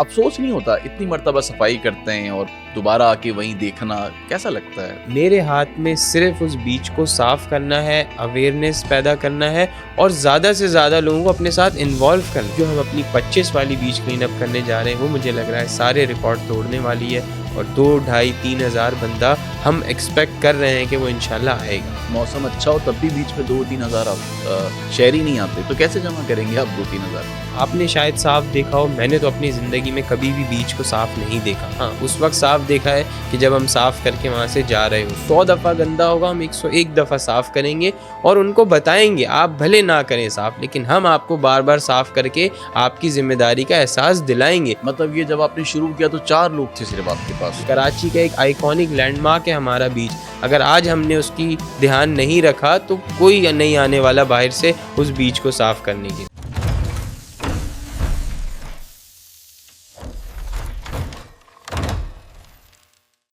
افسوس نہیں ہوتا اتنی مرتبہ صفائی کرتے ہیں اور دوبارہ آ کے وہیں دیکھنا کیسا لگتا ہے؟ میرے ہاتھ میں صرف اس بیچ کو صاف کرنا ہے، اویئرنیس پیدا کرنا ہے اور زیادہ سے زیادہ لوگوں کو اپنے ساتھ انوالو کرنا. جو ہم اپنی 25 والی بیچ کلین اپ کرنے جا رہے ہیں وہ مجھے لگ رہا ہے سارے ریکارڈ توڑنے والی ہے، اور 2، 2.5، 3 ہزار بندہ ہم ایکسپیکٹ کر رہے ہیں کہ وہ انشاءاللہ آئے گا. موسم اچھا ہو تب بھی بیچ میں 2-3 ہزار شہری نہیں آتے تو کیسے جمع کریں گے آپ 2-3 ہزار؟ آپ نے شاید صاف دیکھا ہو، میں نے تو اپنی زندگی میں کبھی بھی بیچ کو صاف نہیں دیکھا. ہاں اس وقت صاف دیکھا ہے کہ جب ہم صاف کر کے وہاں سے جا رہے ہو. 100 دفعہ گندا ہوگا، ہم 101 دفعہ صاف کریں گے اور ان کو بتائیں گے آپ بھلے نہ کریں صاف، لیکن ہم آپ کو بار بار صاف کر کے آپ کی ذمہ داری کا احساس دلائیں گے. مطلب یہ جب آپ نے شروع کیا تو 4 لوگ تھے صرف آپ کے پاس. کراچی کا ایک آئیکونک لینڈ مارک ہے ہمارا بیچ، اگر آج ہم نے اس کی دھیان نہیں رکھا تو کوئی نہیں آنے والا باہر سے اس بیچ کو صاف کرنے کے.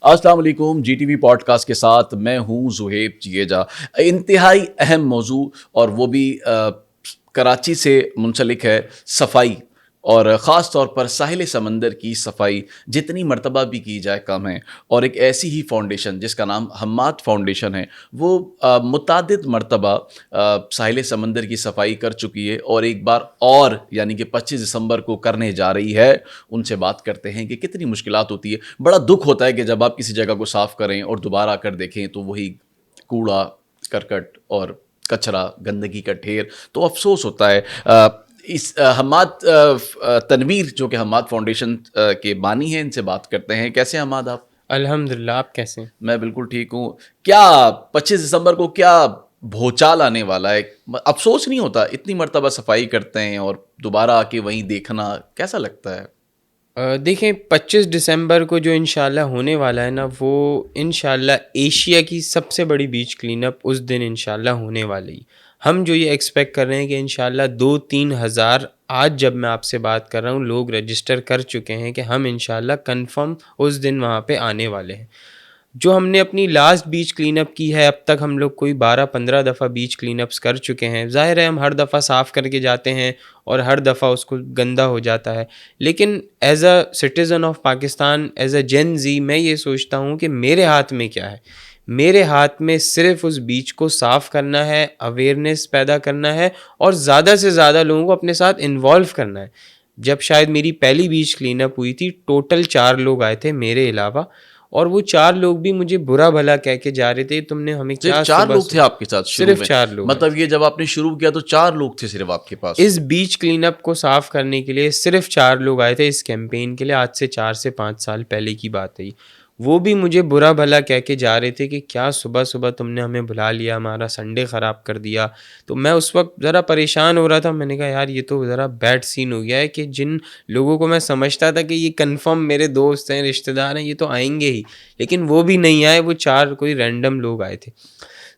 السلام علیکم، جی ٹی وی پوڈ کاسٹ کے ساتھ میں ہوں زہیب جیجا. انتہائی اہم موضوع اور وہ بھی کراچی سے منسلک ہے، صفائی، اور خاص طور پر ساحل سمندر کی صفائی جتنی مرتبہ بھی کی جائے کم ہے. اور ایک ایسی ہی فاؤنڈیشن جس کا نام حماد فاؤنڈیشن ہے وہ متعدد مرتبہ ساحل سمندر کی صفائی کر چکی ہے اور ایک بار اور یعنی کہ 25 دسمبر کو کرنے جا رہی ہے. ان سے بات کرتے ہیں کہ کتنی مشکلات ہوتی ہے. بڑا دکھ ہوتا ہے کہ جب آپ کسی جگہ کو صاف کریں اور دوبارہ آ کر دیکھیں تو وہی کوڑا کرکٹ اور کچرا، گندگی کا ڈھیر، تو افسوس ہوتا ہے. اس حماد تنویر جو کہ حماد فاؤنڈیشن کے بانی ہیں، ان سے بات کرتے ہیں. کیسے ہیں حماد آپ؟ الحمدللہ، آپ کیسے ہیں؟ میں بالکل ٹھیک ہوں. کیا 25 دسمبر کو کیا بھوچال آنے والا ہے؟ افسوس نہیں ہوتا اتنی مرتبہ صفائی کرتے ہیں اور دوبارہ آ کے وہیں دیکھنا کیسا لگتا ہے؟ دیکھیں 25 دسمبر کو جو انشاءاللہ ہونے والا ہے نا، وہ انشاءاللہ ایشیا کی سب سے بڑی بیچ کلین اپ اس دن انشاءاللہ ہونے والی. ہم جو یہ ایکسپیکٹ کر رہے ہیں کہ انشاءاللہ 2-3 ہزار آج جب میں آپ سے بات کر رہا ہوں لوگ رجسٹر کر چکے ہیں کہ ہم انشاءاللہ کنفرم اس دن وہاں پہ آنے والے ہیں. جو ہم نے اپنی لاسٹ بیچ کلین اپ کی ہے، اب تک ہم لوگ کوئی 12-15 دفعہ بیچ کلین اپس کر چکے ہیں. ظاہر ہے ہم ہر دفعہ صاف کر کے جاتے ہیں اور ہر دفعہ اس کو گندا ہو جاتا ہے، لیکن as a citizen of Pakistan, as a gen Z, میں یہ سوچتا ہوں کہ میرے ہاتھ میں کیا ہے. میرے ہاتھ میں صرف اس بیچ کو صاف کرنا ہے، اویئرنیس پیدا کرنا ہے اور زیادہ سے زیادہ لوگوں کو اپنے ساتھ انوالو کرنا ہے. جب شاید میری پہلی بیچ کلین اپ ہوئی تھی، ٹوٹل 4 لوگ آئے تھے میرے علاوہ، اور وہ 4 لوگ بھی مجھے برا بھلا کہہ کے جا رہے تھے تم نے ہمیں کیا. صرف 4 لوگ تھے آپ کے ساتھ شروع صرف میں؟ 4 لوگ. مطلب یہ جب آپ نے شروع کیا تو 4 لوگ تھے صرف آپ کے پاس؟ اس بیچ کلین اپ کو صاف کرنے کے لیے صرف 4 لوگ آئے تھے اس کیمپین کے لیے. آج سے 4 سے 5 سال پہلے کی بات ہے. وہ بھی مجھے برا بھلا کہہ کے جا رہے تھے کہ کیا صبح صبح تم نے ہمیں بلا لیا، ہمارا سنڈے خراب کر دیا. تو میں اس وقت ذرا پریشان ہو رہا تھا. میں نے کہا یار یہ تو ذرا بیڈ سین ہو گیا ہے کہ جن لوگوں کو میں سمجھتا تھا کہ یہ کنفرم میرے دوست ہیں، رشتہ دار ہیں، یہ تو آئیں گے ہی، لیکن وہ بھی نہیں آئے. وہ 4 کوئی رینڈم لوگ آئے تھے.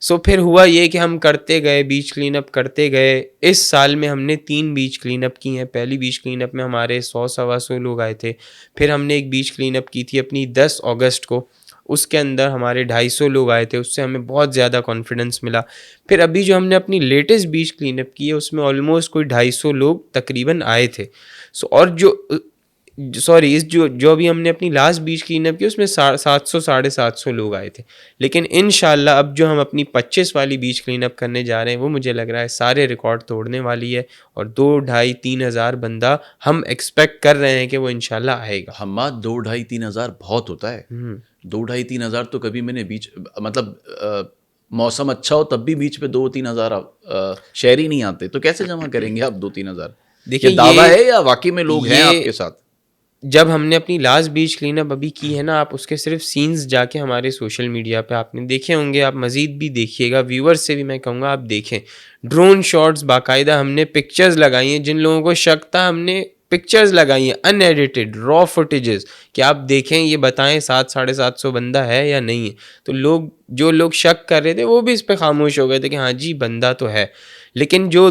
سو پھر ہوا یہ کہ ہم کرتے گئے، بیچ کلین اپ کرتے گئے. اس سال میں ہم نے 3 بیچ کلین اپ کی ہیں. پہلی بیچ کلین اپ میں ہمارے 100-125 لوگ آئے تھے. پھر ہم نے ایک بیچ کلین اپ کی تھی اپنی 10 اگست کو، اس کے اندر ہمارے 250 لوگ آئے تھے. اس سے ہمیں بہت زیادہ کانفیڈنس ملا. پھر ابھی جو ہم نے اپنی لیٹسٹ بیچ کلین اپ کی ہے اس میں آلموسٹ کوئی 250 لوگ تقریباً آئے تھے. اور جو ابھی ہم نے اپنی لاسٹ بیچ کلین اپ کی اس میں 700-750 لوگ آئے تھے. لیکن انشاءاللہ اب جو ہم اپنی 25 والی بیچ کلین اپ کرنے جا رہے ہیں وہ مجھے لگ رہا ہے سارے ریکارڈ توڑنے والی ہے، اور 2، 2.5، 3 ہزار بندہ ہم ایکسپیکٹ کر رہے ہیں کہ وہ انشاءاللہ آئے گا. حماد 2، 2.5، 3 ہزار بہت ہوتا ہے. 2، 2.5، 3 ہزار تو کبھی میں نے بیچ مطلب موسم اچھا ہو تب بھی بیچ پہ 2-3 ہزار شہری نہیں آتے تو کیسے جمع کریں گے آپ 2-3 ہزار؟ دیکھیں دعویٰ ہے یا واقعی میں لوگ ہیں آپ کے ساتھ؟ جب ہم نے اپنی لاسٹ بیچ کلین اپ ابھی کی ہے نا، آپ اس کے صرف سینز جا کے ہمارے سوشل میڈیا پہ آپ نے دیکھے ہوں گے، آپ مزید بھی دیکھیے گا. ویورز سے بھی میں کہوں گا آپ دیکھیں. ڈرون شاٹس باقاعدہ ہم نے پکچرز لگائی ہیں. جن لوگوں کو شک تھا ہم نے پکچرز لگائی ہیں ان ایڈیٹڈ را فوٹیجز کہ آپ دیکھیں یہ بتائیں 700-750 بندہ ہے یا نہیں ہے. تو جو لوگ شک کر رہے تھے وہ بھی اس پہ خاموش ہو گئے تھے کہ ہاں جی بندہ تو ہے. لیکن جو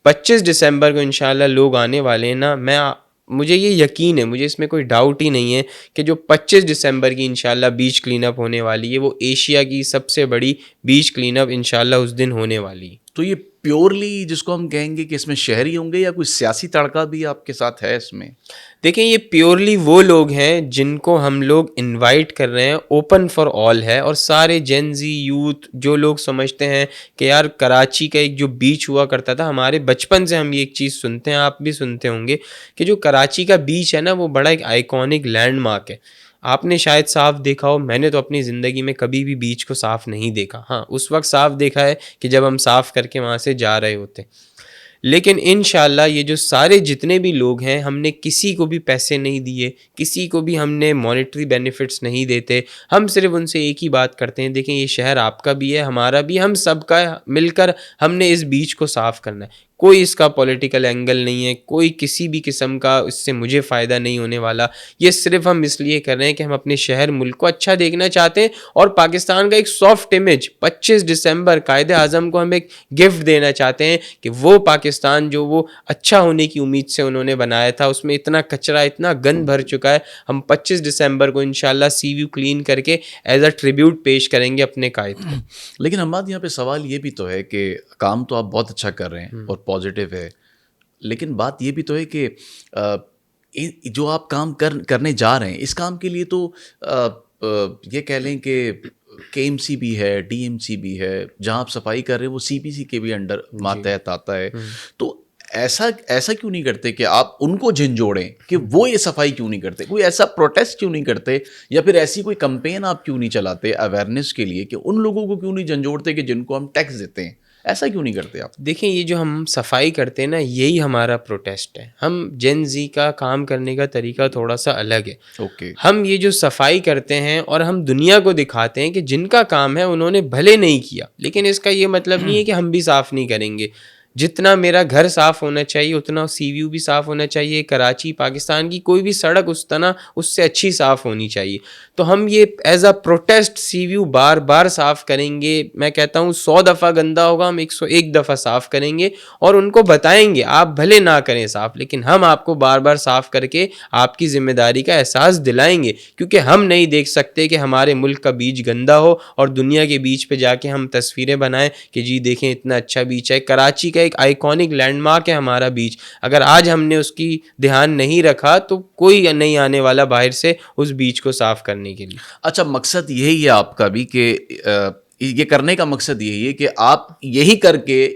25 دسمبر کو انشاءاللہ لوگ آنے والے ہیں نا، مجھے یہ یقین ہے، مجھے اس میں کوئی ڈاؤٹ ہی نہیں ہے کہ جو 25 دسمبر کی انشاءاللہ بیچ کلین اپ ہونے والی ہے وہ ایشیا کی سب سے بڑی بیچ کلین اپ انشاءاللہ اس دن ہونے والی ہے. تو یہ پیورلی جس کو ہم کہیں گے کہ اس میں شہری ہوں گے یا کوئی سیاسی تڑکا بھی آپ کے ساتھ ہے اس میں؟ دیکھیں یہ پیورلی وہ لوگ ہیں جن کو ہم لوگ انوائٹ کر رہے ہیں, اوپن فار آل ہے, اور سارے جین زی یوتھ جو لوگ سمجھتے ہیں کہ یار کراچی کا ایک جو بیچ ہوا کرتا تھا, ہمارے بچپن سے ہم یہ ایک چیز سنتے ہیں, آپ بھی سنتے ہوں گے کہ جو کراچی کا بیچ ہے نا وہ بڑا ایک آئیکونک لینڈ مارک ہے. آپ نے شاید صاف دیکھا ہو, میں نے تو اپنی زندگی میں کبھی بھی بیچ کو صاف نہیں دیکھا. ہاں اس وقت صاف دیکھا ہے کہ جب ہم صاف کر کے وہاں سے جا رہے ہوتے. لیکن انشاءاللہ یہ جو سارے جتنے بھی لوگ ہیں, ہم نے کسی کو بھی پیسے نہیں دیے, کسی کو بھی ہم نے مانیٹری بینیفٹس نہیں دیتے. ہم صرف ان سے ایک ہی بات کرتے ہیں, دیکھیں یہ شہر آپ کا بھی ہے, ہمارا بھی, ہم سب کا مل کر ہم نے اس بیچ کو صاف کرنا ہے. کوئی اس کا پولیٹیکل اینگل نہیں ہے, کوئی کسی بھی قسم کا اس سے مجھے فائدہ نہیں ہونے والا. یہ صرف ہم اس لیے کر رہے ہیں کہ ہم اپنے شہر ملک کو اچھا دیکھنا چاہتے ہیں, اور پاکستان کا ایک سافٹ امیج 25 دسمبر قائد اعظم کو ہم ایک گفٹ دینا چاہتے ہیں کہ وہ پاکستان جو وہ اچھا ہونے کی امید سے انہوں نے بنایا تھا, اس میں اتنا کچرا, اتنا گند بھر چکا ہے. ہم 25 دسمبر کو انشاءاللہ سی ویو کلین کر کے ایز اے ٹریبیوٹ پیش کریں گے اپنے قائد کو. لیکن ہماد یہاں پہ سوال یہ بھی تو ہے کہ کام تو آپ بہت اچھا کر رہے ہیں اور پازیٹیو ہے, لیکن بات یہ بھی تو ہے کہ جو آپ کام کرنے جا رہے ہیں, اس کام کے لیے تو یہ کہہ لیں کہ ایم سی بھی ہے, ڈی ایم سی بھی ہے, جہاں آپ صفائی کر رہے ہیں وہ سی پی سی کے بھی انڈر ماتحت آتا ہے. تو ایسا کیوں نہیں کرتے کہ آپ ان کو جھنجھوڑیں کہ وہ یہ صفائی کیوں نہیں کرتے؟ کوئی ایسا پروٹیسٹ کیوں نہیں کرتے, یا پھر ایسی کوئی کمپین آپ کیوں نہیں چلاتے اویئرنیس کے لیے کہ ان لوگوں کو کیوں نہیں جھنجھوڑتے کہ جن کو ہم ٹیکس دیتے ہیں؟ ایسا کیوں نہیں کرتے آپ؟ دیکھیں یہ جو ہم صفائی کرتے ہیں نا, یہی ہمارا پروٹیسٹ ہے. ہم جین زی کا کام کرنے کا طریقہ تھوڑا سا الگ ہے. اوکے. ہم یہ جو صفائی کرتے ہیں اور ہم دنیا کو دکھاتے ہیں کہ جن کا کام ہے انہوں نے بھلے نہیں کیا, لیکن اس کا یہ مطلب نہیں ہے کہ ہم بھی صاف نہیں کریں گے. جتنا میرا گھر صاف ہونا چاہیے اتنا سی ویو بھی صاف ہونا چاہیے. کراچی, پاکستان کی کوئی بھی سڑک اس سے اچھی صاف ہونی چاہیے. تو ہم یہ as a protest sea view بار بار صاف کریں گے. میں کہتا ہوں 100 دفعہ گندا ہوگا, ہم 101 دفعہ صاف کریں گے اور ان کو بتائیں گے آپ بھلے نہ کریں صاف, لیکن ہم آپ کو بار بار صاف کر کے آپ کی ذمہ داری کا احساس دلائیں گے. کیونکہ ہم نہیں دیکھ سکتے کہ ہمارے ملک کا بیچ گندا ہو اور دنیا کے بیچ پہ جا کے ہم تصویریں بنائیں کہ جی دیکھیں اتنا اچھا بیچ ہے. کراچی کا ایک آئیکونک لینڈ مارک ہے ہمارا بیچ, اگر آج ہم نے اس کی دھیان نہیں رکھا تو کوئی نہیں آنے والا باہر سے اس بیچ کو صاف کرنے کے لیے. اچھا, مقصد یہی ہے آپ کا بھی کہ یہ کرنے کا مقصد یہی ہے کہ آپ یہی کر کے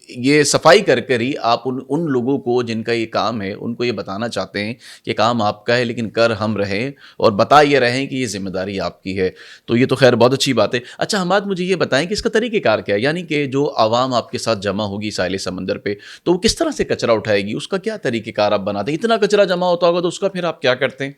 یہ صفائی کر کر ہی آپ ان لوگوں کو جن کا یہ کام ہے ان کو یہ بتانا چاہتے ہیں کہ کام آپ کا ہے لیکن کر ہم رہیں, اور بتا یہ رہیں کہ یہ ذمہ داری آپ کی ہے. تو یہ تو خیر بہت اچھی بات ہے. اچھا حماد, مجھے یہ بتائیں کہ اس کا طریقہ کار کیا ہے, یعنی کہ جو عوام آپ کے ساتھ جمع ہوگی ساحل سمندر پہ, تو وہ کس طرح سے کچرا اٹھائے گی؟ اس کا کیا طریقہ کار آپ بناتے ہیں؟ اتنا کچرا جمع ہوتا ہوگا تو اس کا پھر آپ کیا کرتے ہیں؟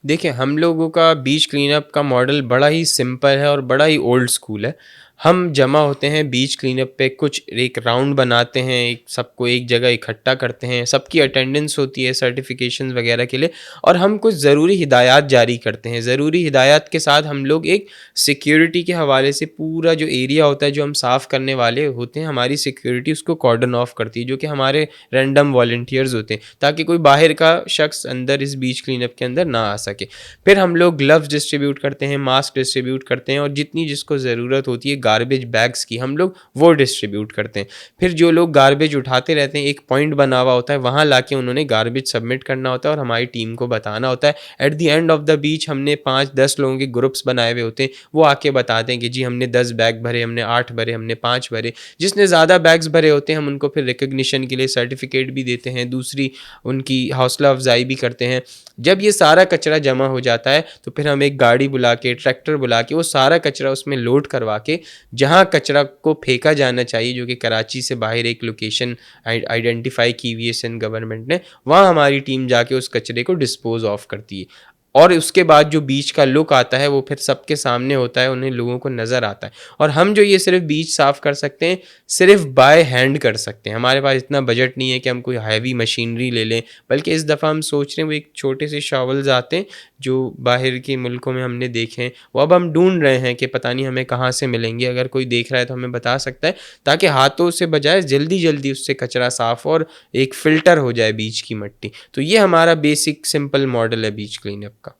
دیکھیں ہم لوگوں کا بیچ کلین اپ کا ماڈل بڑا ہی سمپل ہے اور بڑا ہی اولڈ سکول ہے. ہم جمع ہوتے ہیں بیچ کلین اپ پہ, کچھ ایک راؤنڈ بناتے ہیں, سب کو ایک جگہ اکٹھا کرتے ہیں, سب کی اٹینڈنس ہوتی ہے سرٹیفکیشن وغیرہ کے لیے, اور ہم کچھ ضروری ہدایات جاری کرتے ہیں. ضروری ہدایات کے ساتھ ہم لوگ ایک سیکیورٹی کے حوالے سے پورا جو ایریا ہوتا ہے جو ہم صاف کرنے والے ہوتے ہیں, ہماری سیکیورٹی اس کو کارڈن آف کرتی ہے, جو کہ ہمارے رینڈم والنٹیئرز ہوتے ہیں, تاکہ کوئی باہر کا شخص اندر اس بیچ کلین اپ کے اندر نہ آ سکے. پھر ہم لوگ گلوز ڈسٹریبیوٹ کرتے ہیں, ماسک ڈسٹریبیوٹ کرتے ہیں, اور جتنی جس کو ضرورت ہوتی ہے گاربیج بیگز کی ہم لوگ وہ ڈسٹریبیوٹ کرتے ہیں. پھر جو لوگ گاربیج اٹھاتے رہتے ہیں, ایک پوائنٹ بنا ہوا ہوتا ہے, وہاں لا کے انہوں نے گاربیج سبمٹ کرنا ہوتا ہے اور ہماری ٹیم کو بتانا ہوتا ہے. At the end of the beach ہم نے 5-10 لوگوں کے گروپس بنائے ہوئے ہوتے ہیں, وہ آ کے بتاتے ہیں کہ جی ہم نے 10 بیگ بھرے, ہم نے 8 بھرے, ہم نے 5 بھرے. جس نے زیادہ بیگز بھرے ہوتے ہیں ہم ان کو پھر ریکگنیشن کے لیے سرٹیفکیٹ بھی دیتے ہیں, دوسری ان کی حوصلہ افزائی بھی کرتے ہیں. جب یہ سارا کچرا جمع ہو جاتا ہے تو پھر ہم ایک گاڑی بلا کے, ٹریکٹر بلا کے, وہ سارا کچرا اس میں لوڈ کروا کے جہاں کچرا کو پھینکا جانا چاہیے, جو کہ کراچی سے باہر ایک لوکیشن آئیڈینٹیفائی کی ہوئی ہے سندھ گورنمنٹ نے, وہاں ہماری ٹیم جا کے اس کچرے کو ڈسپوز آف کرتی ہے. اور اس کے بعد جو بیچ کا لک آتا ہے وہ پھر سب کے سامنے ہوتا ہے, انہیں لوگوں کو نظر آتا ہے. اور ہم جو یہ صرف بیچ صاف کر سکتے ہیں صرف بائی ہینڈ کر سکتے ہیں. ہمارے پاس اتنا بجٹ نہیں ہے کہ ہم کوئی ہیوی مشینری لے لیں, بلکہ اس دفعہ ہم سوچ رہے ہیں وہ ایک چھوٹے سے شاولز آتے ہیں جو باہر کے ملکوں میں ہم نے دیکھے ہیں, وہ اب ہم ڈھونڈ رہے ہیں کہ پتہ نہیں ہمیں کہاں سے ملیں گے. اگر کوئی دیکھ رہا ہے تو ہمیں بتا سکتا ہے, تاکہ ہاتھوں سے بجائے جلدی اس سے کچرا صاف اور ایک فلٹر ہو جائے بیچ کی مٹی. تو یہ ہمارا بیسک سمپل ماڈل ہے بیچ کلین اپ کا.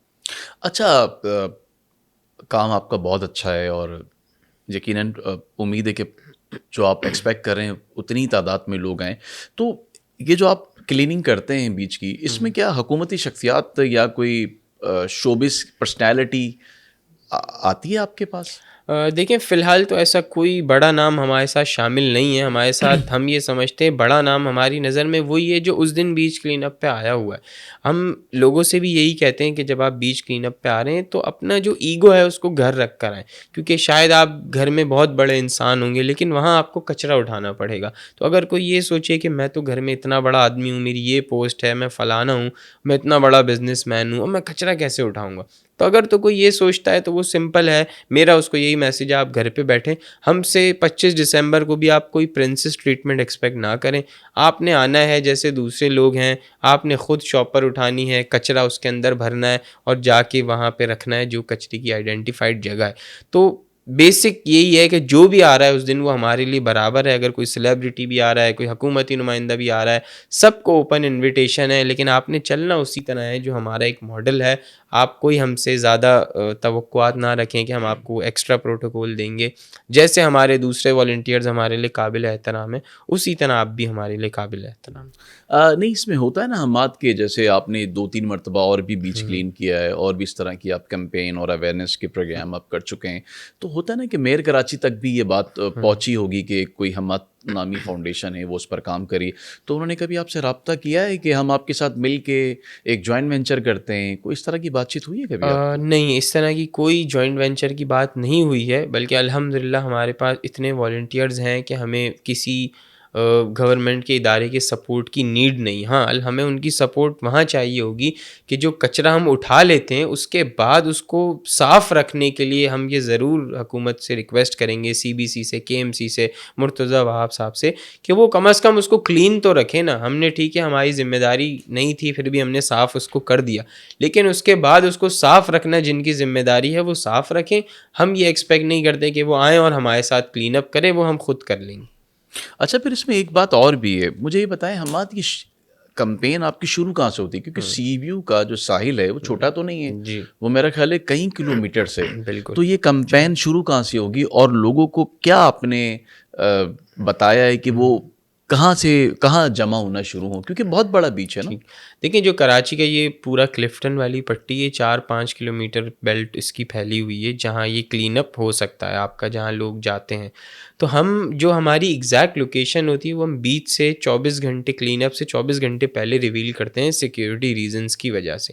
اچھا, کام آپ کا بہت اچھا ہے اور یقیناً امید ہے کہ جو آپ ایکسپیکٹ کر رہے ہیں اتنی تعداد میں لوگ آئیں. تو یہ جو آپ کلیننگ کرتے ہیں بیچ کی, اس میں کیا حکومتی شخصیات یا کوئی شوبز پرسنالٹی آتی ہے آپ کے پاس؟ دیکھیں فی الحال تو ایسا کوئی بڑا نام ہمارے ساتھ شامل نہیں ہے. ہمارے ساتھ ہم یہ سمجھتے ہیں بڑا نام ہماری نظر میں وہی ہے جو اس دن بیچ کلین اپ پہ آیا ہوا ہے. ہم لوگوں سے بھی یہی کہتے ہیں کہ جب آپ بیچ کلین اپ پہ آ رہے ہیں تو اپنا جو ایگو ہے اس کو گھر رکھ کر آئیں, کیونکہ شاید آپ گھر میں بہت بڑے انسان ہوں گے لیکن وہاں آپ کو کچرا اٹھانا پڑے گا. تو اگر کوئی یہ سوچے کہ میں تو گھر میں اتنا بڑا آدمی ہوں, میری یہ پوسٹ ہے, میں فلانا ہوں, میں اتنا بڑا بزنس مین ہوں اور میں کچرا کیسے اٹھاؤں گا, تو اگر تو کوئی یہ سوچتا ہے تو وہ سمپل ہے. میرا اس کو یہی میسج ہے, آپ گھر پہ بیٹھیں. ہم سے 25 دسمبر کو بھی آپ کوئی پرنسس ٹریٹمنٹ ایکسپیکٹ نہ کریں. آپ نے آنا ہے جیسے دوسرے لوگ ہیں, آپ نے خود شاپر اٹھانی ہے, کچرا اس کے اندر بھرنا ہے اور جا کے وہاں پہ رکھنا ہے جو کچرے کی آئیڈینٹیفائڈ جگہ ہے. تو بیسک یہی ہے کہ جو بھی آ رہا ہے اس دن وہ ہمارے لیے برابر ہے. اگر کوئی سیلیبریٹی بھی آ رہا ہے, کوئی حکومتی نمائندہ بھی آ رہا ہے, سب کو اوپن انویٹیشن ہے, لیکن آپ نے چلنا اسی طرح ہے جو ہمارا ایک ماڈل ہے. آپ کوئی ہم سے زیادہ توقعات نہ رکھیں کہ ہم آپ کو ایکسٹرا پروٹوکول دیں گے. جیسے ہمارے دوسرے والنٹیئرز ہمارے لیے قابل احترام ہیں, اسی طرح آپ بھی ہمارے لیے قابل احترام ہیں. نہیں, اس میں ہوتا ہے نا حماد کے جیسے آپ نے 2-3 مرتبہ اور بھی بیچ کلین کیا ہے اور بھی اس طرح کی آپ کیمپین اور اویئرنیس کے پروگرام آپ کر چکے ہیں, تو ہوتا ہے نا کہ میئر کراچی تک بھی یہ بات پہنچی ہوگی کہ کوئی حماد نامی فاؤنڈیشن ہے وہ اس پر کام کری, تو انہوں نے کبھی آپ سے رابطہ کیا ہے کہ ہم آپ کے ساتھ مل کے ایک جوائنٹ وینچر کرتے ہیں؟ کوئی اس طرح کی بات چیت ہوئی ہے کبھی آپ کی؟ نہیں, اس طرح کی کوئی جوائنٹ وینچر کی بات نہیں ہوئی ہے, بلکہ الحمدللہ ہمارے پاس اتنے والنٹیئرز ہیں کہ ہمیں کسی گورنمنٹ کے ادارے کے سپورٹ کی نیڈ نہیں. ہاں, ہمیں ان کی سپورٹ وہاں چاہیے ہوگی کہ جو کچرا ہم اٹھا لیتے ہیں اس کے بعد اس کو صاف رکھنے کے لیے ہم یہ ضرور حکومت سے ریکویسٹ کریں گے, سی بی سی سے, کے ایم سی سے, مرتضی وہاب صاحب سے, کہ وہ کم از کم اس کو کلین تو رکھیں نا. ہم نے ٹھیک ہے ہماری ذمہ داری نہیں تھی, پھر بھی ہم نے صاف اس کو کر دیا, لیکن اس کے بعد اس کو صاف رکھنا جن کی ذمہ داری ہے وہ صاف رکھیں. ہم یہ ایکسپیکٹ نہیں کرتے کہ وہ آئیں اور ہمارے ساتھ کلین اپ کریں, وہ ہم خود کر لیں گے. اچھا, پھر اس میں ایک بات اور بھی ہے, مجھے یہ بتائیں حماد کی کمپین آپ کی شروع کہاں سے ہوتی ہے؟ کیونکہ سی ویو کا جو ساحل ہے وہ چھوٹا تو نہیں ہے, جی وہ میرا خیال ہے کئی کلومیٹر سے. بالکل. تو یہ کمپین شروع کہاں سے ہوگی اور لوگوں کو کیا آپ نے بتایا ہے کہ وہ کہاں جمع ہونا شروع ہوں, کیونکہ بہت بڑا بیچ ہے نا. دیکھیں جو کراچی کا یہ پورا کلفٹن والی پٹی ہے, 4-5 کلومیٹر بیلٹ اس کی پھیلی ہوئی ہے جہاں یہ کلین اپ ہو سکتا ہے آپ کا, جہاں لوگ جاتے ہیں. تو ہم جو ہماری ایگزیکٹ لوکیشن ہوتی ہے وہ ہم بیچ سے 24 گھنٹے کلین اپ سے 24 گھنٹے پہلے ریویل کرتے ہیں سیکیورٹی ریزنس کی وجہ سے.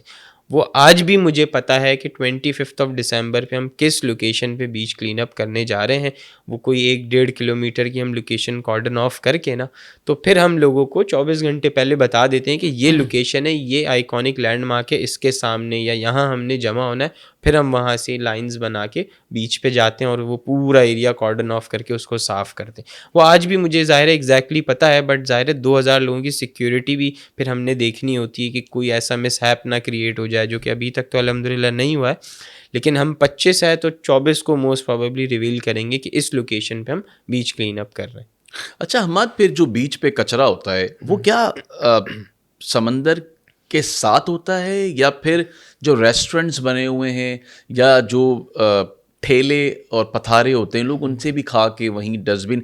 وہ آج بھی مجھے پتہ ہے کہ 25 دسمبر پہ ہم کس لوکیشن پہ بیچ کلین اپ کرنے جا رہے ہیں. وہ کوئی 1-1.5 کلومیٹر کی ہم لوکیشن کارڈن آف کر کے نا, تو پھر ہم لوگوں کو 24 گھنٹے پہلے بتا دیتے ہیں کہ یہ لوکیشن ہے, یہ آئیکونک لینڈ مارک ہے, اس کے سامنے یا یہاں ہم نے جمع ہونا ہے. پھر ہم وہاں سے لائنز بنا کے بیچ پہ جاتے ہیں اور وہ پورا ایریا کارڈن آف کر کے اس کو صاف کرتے ہیں. وہ آج بھی مجھے ظاہر ہے ایگزیکٹلی پتہ ہے, بٹ ظاہر ہے 2000 لوگوں کی سیکیورٹی بھی پھر ہم نے دیکھنی ہوتی ہے کہ کوئی ایسا مس ہیپ نہ کریٹ ہو جائے, جو کہ ابھی تک تو الحمدللہ نہیں ہوا ہے. لیکن ہم 25 ہے تو 24 کو موسٹ پروبیبلی ریویل کریں گے کہ اس لوکیشن پہ ہم بیچ کلین اپ کر رہے ہیں. اچھا حماد, پھر جو بیچ پہ کچرا ہوتا ہے وہ کیا سمندر کے ساتھ ہوتا ہے, یا پھر جو ریسٹورنٹس بنے ہوئے ہیں یا جو ٹھیلے اور پتھارے ہوتے ہیں لوگ ان سے بھی کھا کے وہیں ڈسٹ بن,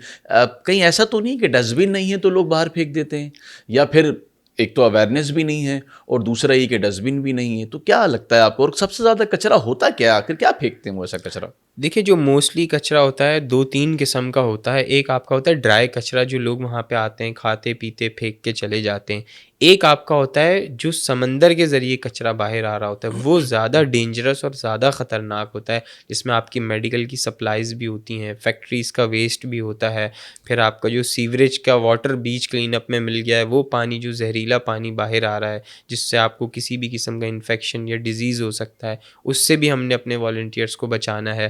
کہیں ایسا تو نہیں کہ ڈسٹ بن نہیں ہے تو لوگ باہر پھینک دیتے ہیں, یا پھر ایک تو اویئرنیس بھی نہیں ہے اور دوسرا یہ کہ ڈسٹ بن بھی نہیں ہے, تو کیا لگتا ہے آپ کو, اور سب سے زیادہ کچرا ہوتا کیا, آخر کیا پھینکتے ہیں وہ ایسا کچرا؟ دیکھیں جو موسٹلی کچرا ہوتا ہے 2-3 قسم کا ہوتا ہے. ایک آپ کا ہوتا ہے ڈرائی کچرا جو لوگ وہاں پہ آتے ہیں کھاتے پیتے پھینک کے چلے جاتے ہیں. ایک آپ کا ہوتا ہے جو سمندر کے ذریعے کچرا باہر آ رہا ہوتا ہے, وہ زیادہ ڈینجرس اور زیادہ خطرناک ہوتا ہے, جس میں آپ کی میڈیکل کی سپلائز بھی ہوتی ہیں, فیکٹریز کا ویسٹ بھی ہوتا ہے. پھر آپ کا جو سیوریج کا واٹر بیچ کلین اپ میں مل گیا ہے, وہ پانی جو زہریلا پانی باہر آ رہا ہے جس سے آپ کو کسی بھی قسم کا انفیکشن یا ڈیزیز ہو سکتا ہے, اس سے بھی ہم نے اپنے والنٹیئرس کو بچانا ہے.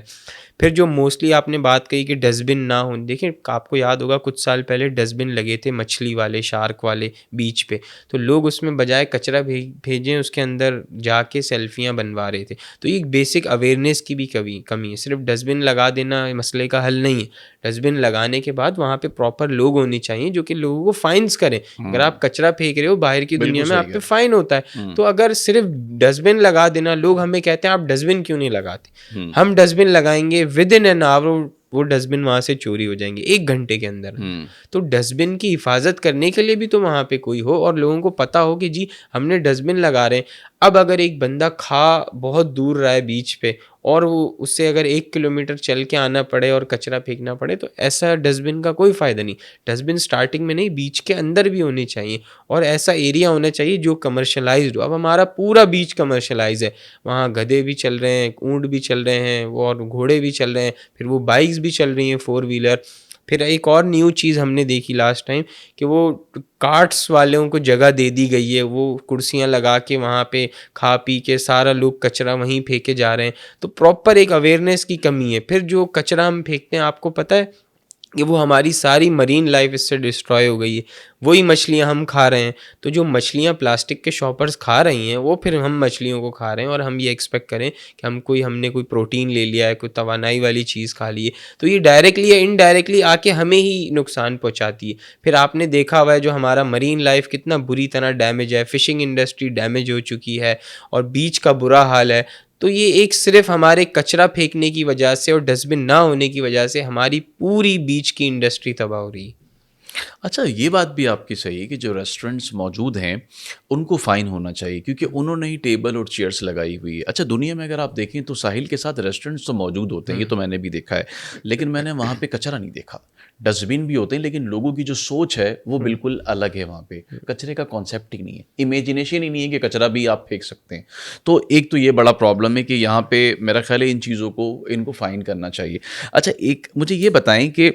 پھر جو موسٹلی آپ نے بات کہی کہ ڈسٹ بن نہ ہوں, دیکھیں آپ کو یاد ہوگا کچھ سال پہلے ڈسٹ بن لگے تھے مچھلی والے, شارک والے بیچ پہ, تو لوگ اس میں بجائے کچرا بھیجیں اس کے اندر جا کے سیلفیاں بنوا رہے تھے. تو یہ بیسک اویئرنیس کی بھی کمی ہے. صرف ڈسٹ بن لگا دینا مسئلے کا حل نہیں ہے. ڈسٹ بن لگانے کے بعد وہاں پہ پراپر لوگ ہونے چاہیے جو کہ لوگوں کو فائنس کریں. اگر آپ کچرا پھینک رہے ہو باہر کی دنیا میں آپ پہ فائن ہوتا ہے, تو اگر صرف ڈسٹ بن لگا دینا, لوگ ہمیں کہتے ہیں آپ ڈسٹ بن کیوں نہیں لگاتے, ہم ڈسٹ بن لگائیں گے ود ان این آور وہ ڈسٹ بن وہاں سے چوری ہو جائیں گے 1 گھنٹے کے اندر. تو ڈسٹ بن کی حفاظت کرنے کے لیے بھی تو وہاں پہ کوئی ہو اور لوگوں کو پتہ ہو کہ جی ہم نے ڈسٹ بن لگا رہے ہیں. اب اگر ایک بندہ کھا بہت دور رہا ہے بیچ پہ اور وہ اس سے اگر 1 کلومیٹر چل کے آنا پڑے اور کچرا پھینکنا پڑے تو ایسا ڈسٹ بن کا کوئی فائدہ نہیں. ڈسٹ بن اسٹارٹنگ میں نہیں بیچ کے اندر بھی ہونے چاہیے اور ایسا ایریا ہونا چاہیے جو کمرشلائزڈ ہو. اب ہمارا پورا بیچ کمرشلائز ہے, وہاں گدھے بھی چل رہے ہیں, اونٹ بھی چل رہے ہیں اور گھوڑے بھی چل رہے ہیں, پھر وہ بائکس بھی چل رہی ہیں 4 ویلر. پھر ایک اور نیو چیز ہم نے دیکھی لاسٹ ٹائم کہ وہ کارٹس والوں کو جگہ دے دی گئی ہے, وہ کرسیاں لگا کے وہاں پہ کھا پی کے سارا لوگ کچرا وہیں پھینکے جا رہے ہیں. تو پراپر ایک اویئرنیس کی کمی ہے. پھر جو کچرا ہم پھینکتے ہیں آپ کو پتہ ہے کہ وہ ہماری ساری مرین لائف اس سے ڈسٹروائے ہو گئی ہے. وہی مچھلیاں ہم کھا رہے ہیں, تو جو مچھلیاں پلاسٹک کے شاپرز کھا رہی ہیں وہ پھر ہم مچھلیوں کو کھا رہے ہیں اور ہم یہ ایکسپیکٹ کریں کہ ہم نے کوئی پروٹین لے لیا ہے, کوئی توانائی والی چیز کھا لی ہے, تو یہ ڈائریکٹلی یا انڈائریکٹلی آ کے ہمیں ہی نقصان پہنچاتی ہے. پھر آپ نے دیکھا ہوا ہے جو ہمارا مرین لائف کتنا بری طرح ڈیمیج ہے, فشنگ انڈسٹری ڈیمیج ہو چکی ہے اور بیچ کا برا حال ہے. تو یہ ایک صرف ہمارے کچرا پھینکنے کی وجہ سے اور ڈسٹ بن نہ ہونے کی وجہ سے ہماری پوری بیچ کی انڈسٹری تباہ ہو رہی ہے. اچھا یہ بات بھی آپ کی صحیح ہے کہ جو ریسٹورنٹس موجود ہیں ان کو فائن ہونا چاہیے کیونکہ انہوں نے ہی ٹیبل اور چیئرس لگائی ہوئی ہے. اچھا دنیا میں اگر آپ دیکھیں تو ساحل کے ساتھ ریسٹورنٹس تو موجود ہوتے ہیں, یہ تو میں نے بھی دیکھا ہے, لیکن میں نے وہاں پہ کچرا نہیں دیکھا. ڈسٹ بن بھی ہوتے ہیں لیکن لوگوں کی جو سوچ ہے وہ بالکل الگ ہے. وہاں پہ کچرے کا کانسیپٹ ہی نہیں ہے, امیجنیشن ہی نہیں ہے کہ کچرا بھی آپ پھینک سکتے ہیں. تو ایک تو یہ بڑا پرابلم ہے کہ یہاں پہ میرا خیال ہے ان چیزوں کو ان کو فائن کرنا چاہیے. اچھا ایک مجھے یہ بتائیں کہ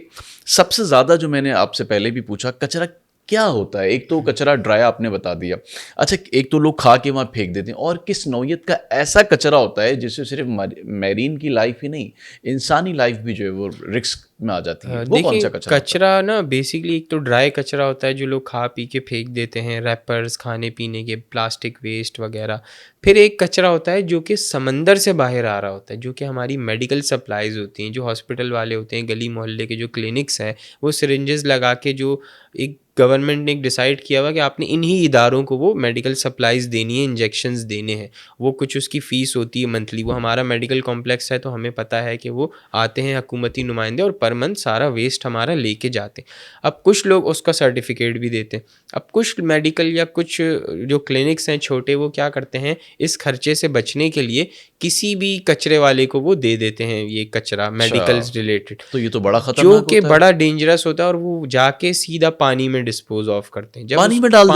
سب سے زیادہ جو میں نے آپ سے پہلے بھی پوچھا کچرا کیا ہوتا ہے. ایک تو کچرا ڈرایا آپ نے بتا دیا. اچھا ایک تو لوگ کھا کے وہاں پھینک دیتے ہیں, اور کس نوعیت کا ایسا کچرا ہوتا ہے جس سے صرف میرین کی لائف ہی نہیں انسانی لائف بھی جو ہے وہ رسک میں آ جاتی ہے, وہ کون سا کچرا؟ کچرا نا بیسکلی ایک تو ڈرائی کچرا ہوتا ہے جو لوگ کھا پی کے پھینک دیتے ہیں, ریپرز, کھانے پینے کے پلاسٹک ویسٹ وغیرہ. پھر ایک کچرا ہوتا ہے جو کہ سمندر سے باہر آ رہا ہوتا ہے, جو کہ ہماری میڈیکل سپلائیز ہوتی ہیں, جو ہاسپٹل والے ہوتے ہیں, گلی محلے کے جو کلینکس ہیں, وہ سرنجز لگا کے جو ایک گورنمنٹ نے ایک ڈیسائیڈ کیا ہوا کہ آپ نے انہی اداروں کو وہ میڈیکل سپلائیز دینی ہے, انجیکشنز دینے ہیں. وہ کچھ اس کی فیس ہوتی ہے منتھلی. وہ ہمارا میڈیکل کمپلیکس ہے تو ہمیں پتہ ہے کہ وہ آتے ہیں حکومتی نمائندے اور پر منتھ سارا ویسٹ ہمارا لے کے جاتے ہیں. اب کچھ لوگ اس کا سرٹیفکیٹ بھی دیتے ہیں. اب کچھ میڈیکل یا کچھ جو کلینکس ہیں چھوٹے, وہ کیا کرتے ہیں اس خرچے سے بچنے کے لیے کسی بھی کچرے والے کو وہ دے دیتے ہیں یہ کچرا میڈیکل ریلیٹڈ, تو یہ تو بڑا خطرناک جو کہ بڑا ڈینجرس ہوتا ہے, اور وہ جا کے سیدھا پانی میں ڈسپوز آف کرتے ہیں. جب پانی میں ڈال